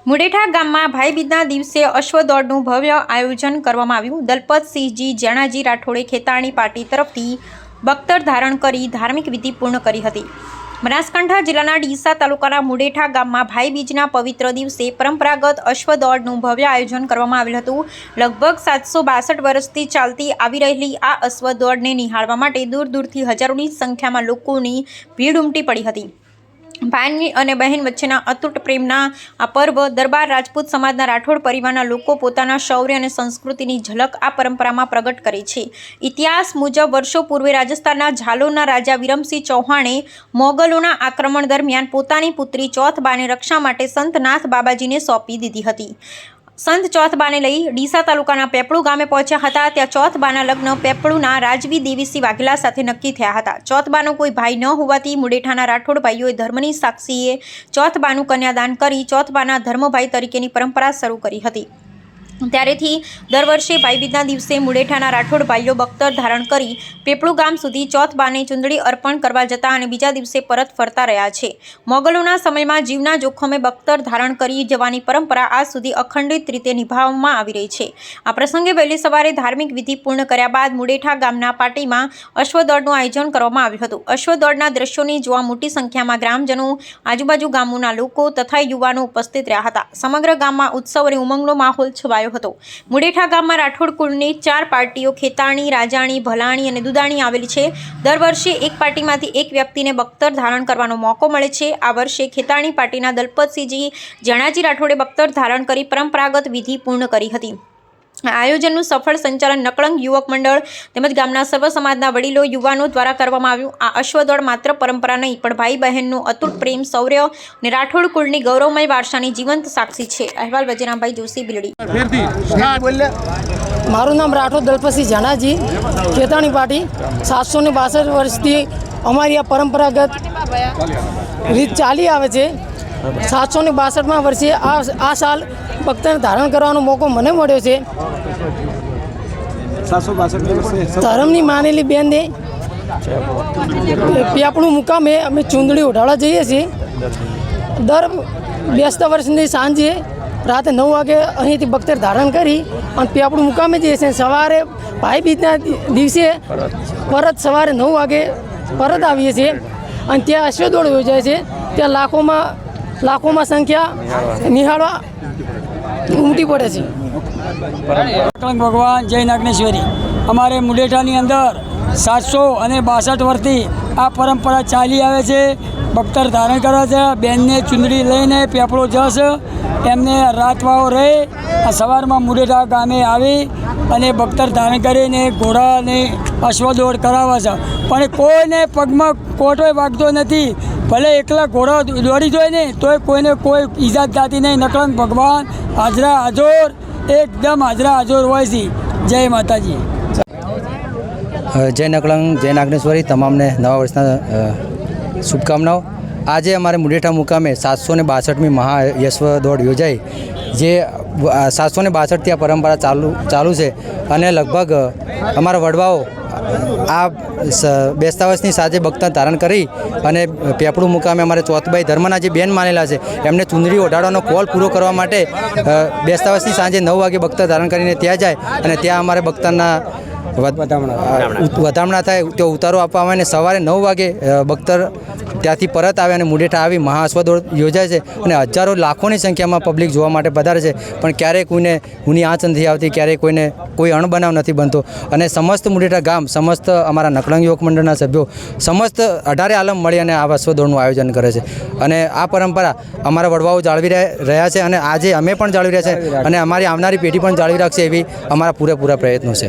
મુડેઠા ગામમાં ભાઈબીજના દિવસે અશ્વદોડનું ભવ્ય આયોજન કરવામાં આવ્યું। દલપતસિંહજી જેણાજી રાઠોડે ખેતાણી પાર્ટી તરફથી બખ્તર ધારણ કરી ધાર્મિક વિધિ પૂર્ણ કરી હતી। બનાસકાંઠા જિલ્લાના ડીસા તાલુકાના મુડેઠા ગામમાં ભાઈબીજના પવિત્ર દિવસે પરંપરાગત અશ્વદોડનું ભવ્ય આયોજન કરવામાં આવેલ હતું। લગભગ 762 વર્ષથી ચાલતી આવી રહેલી આ અશ્વદોડને નિહાળવા માટે દૂર દૂરથી હજારોની સંખ્યામાં લોકોની ભીડ ઉમટી પડી હતી। ભાઈ અને બહેન વચ્ચેના અતૂટ પ્રેમના આ પર્વ દરબાર રાજપૂત સમાજના રાઠોડ પરિવારના લોકો પોતાના શૌર્ય અને સંસ્કૃતિની ઝલક આ પરંપરામાં પ્રગટ કરે છે। ઇતિહાસ મુજબ વર્ષો પૂર્વે રાજસ્થાનના ઝાલોરના રાજા વિરમસિંહ ચૌહાણે મોગલોના આક્રમણ દરમિયાન પોતાની પુત્રી ચોથબાને રક્ષા માટે સંત નાથ બાબાજીને સોંપી દીધી હતી। સંત ચોથબાને લઈ ડીસા તાલુકાના પેપળુ ગામે પહોંચ્યા હતા। ત્યાં ચોથબાના લગ્ન પેપળુના રાજવી દેવીસિંહ વાઘેલા સાથે નક્કી થયા હતા। ચોથબાનો કોઈ ભાઈ ન હોવાથી મુડેઠાના રાઠોડ ભાઈઓએ ધર્મની સાક્ષીએ ચોથબાનું કન્યાદાન કરી ચોથબાના ધર્મભાઈ તરીકેની પરંપરા શરૂ કરી હતી। ત્યારેથી દર વર્ષે ભાઈબીજના દિવસે મુડેઠાના રાઠોડ ભાઈઓ બખ્તર ધારણ કરી પેપળુ ગામ સુધી ચોથબાને ચુંદડી અર્પણ કરવા જતા અને બીજા દિવસે પરત ફરતા રહ્યા છે। મોગલોના સમયમાં જીવના જોખમે બખ્તર ધારણ કરી જવાની પરંપરા આજ સુધી અખંડિત રીતે નિભાવવામાં આવી રહી છે। આ પ્રસંગે વહેલી સવારે ધાર્મિક વિધિ પૂર્ણ કર્યા બાદ મુડેઠા ગામના પાટીમાં અશ્વદોડનું આયોજન કરવામાં આવ્યું હતું। અશ્વદોડના દ્રશ્યોની જોવા મોટી સંખ્યામાં ગ્રામજનો, આજુબાજુ ગામોના લોકો તથા યુવાનો ઉપસ્થિત રહ્યા હતા। સમગ્ર ગામમાં ઉત્સવ અને ઉમંગનો માહોલ છવાયો હતો। મુડેઠા ગામમાં રાઠોડ કુળની 4 પાર્ટીઓ ખેતાણી, રાજાણી, ભલાણી અને દુદાણી આવેલી છે। દર વર્ષે એક પાર્ટીમાંથી એક વ્યક્તિને બખ્તર ધારણ કરવાનો મોકો મળે છે। આ વર્ષે ખેતાણી પાર્ટીના દલપતસિંહજી જેણાજી રાઠોડે બખ્તર ધારણ કરી પરંપરાગત વિધિ પૂર્ણ કરી હતી। આયોજનનું સફળ સંચાલન નકળંગ યુવક મંડળ તેમજ ગામના સર્વ સમાજના વડીલો, યુવાનો દ્વારા કરવામાં આવ્યું। આ અશ્વદોડ માત્ર પરંપરા નહીં પણ ભાઈ બહેનનો અતૂટ પ્રેમ, શૌર્ય અને રાઠોડ કુળની ગૌરવમય વારસાની જીવંત સાક્ષી છે। અહેવાલ વજરામભાઈ જોશી, બિલડી। મારું નામ રાઠોડ દલપતસિંહ જેણાજી, ખેતાણી પાર્ટી। 762 વર્ષથી અમારી આ પરંપરાગત રીત ચાલી આવે છે। 762માં વર્ષે આ સાલ બખ્તર ધારણ કરવાનો મોકો મને મળ્યો છે। 762 ધર્મની માનેલી બેનને પેપળુ મુકામે અમે ચૂંદડી ઉઢાડવા જઈએ છીએ। દર બેસતા વર્ષની સાંજે રાતે 9 વાગે અહીંથી બખ્તર ધારણ કરી અને પેપળુ મુકામે જઈએ છીએ। સવારે ભાઈબીજના દિવસે પરત સવારે 9 વાગે પરત આવીએ છીએ અને ત્યાં અશ્વદોડ યોજાય છે। ત્યાં લાખોમાં સંખ્યા નિહાળવા ઉમટી પડે છે। ભગવાન જય નાગેશ્વરી। અમારે મુડેઠાની અંદર 762 વર્ષથી આ પરંપરા ચાલી આવે છે। બખ્તર ધારણ કરે છે, બેનને ચુંદડી લઈને પેપળો જશ એમને રાતવાઓ રહે સવારમાં મુડેઠા ગામે આવી અને બખ્તર ધારણ કરીને ઘોડાને અશ્વદોડ કરાવે છે। પણ કોઈને પગમાં કોટોય વાગતો નથી। ભલે એકલા ઘોડા દોડી જાય ને તોય કોઈને કોઈ ઈજા થતી નહીં। નકળંગ ભગવાન હાજરા હાજર, એકદમ હાજરા હાજર હોય છે। જય માતાજી। જય નકળંગ, જય નાગેશ્વરી। તમામને નવા વર્ષના શુભકામનાઓ। આજે અમારે મુડેઠા મુકામે 762મી મહાયશ્વ દોડ યોજાઈ, જે 762થી આ પરંપરા ચાલુ છે અને લગભગ અમારા વડવાઓ આ બેસતા વર્ષની સાથે બખ્તર ધારણ કરી અને પેપળુ મુકામે અમારે ચોથબાઈ ધર્મના જે બેન માનેલા છે એમને ચુંદડી ઓઢાડવાનો કોલ પૂરો કરવા માટે બેસતા વર્ષની સાંજે 9 વાગે બખ્તર ધારણ કરીને ત્યાં જાય અને ત્યાં અમારે બખ્તરના વધામણા થાય, તે ઉતારો આપવા આવે અને સવારે 9 વાગે બખ્તર ત્યાંથી પરત આવે અને મુડેઠા આવી મહાઅશ્વદોડ યોજાય છે અને હજારો લાખોની સંખ્યામાં પબ્લિક જોવા માટે પધારે છે। પણ ક્યારેય કોઈને ઊની આંચ નથી આવતી, ક્યારેય કોઈને કોઈ અણબનાવ નથી બનતો અને સમસ્ત મુડેઠા ગામ, સમસ્ત અમારા નકળંગ યુવક મંડળના સભ્યો, સમસ્ત 18 આલમ મળી અને આ અશ્વદોડનું આયોજન કરે છે અને આ પરંપરા અમારા વડવાઓ જાળવી રહ્યા છે અને આજે અમે પણ જાળવી રહ્યા છે અને અમારી આવનારી પેઢી પણ જાળવી રાખશે એવી અમારા પૂરેપૂરા પ્રયત્નો છે।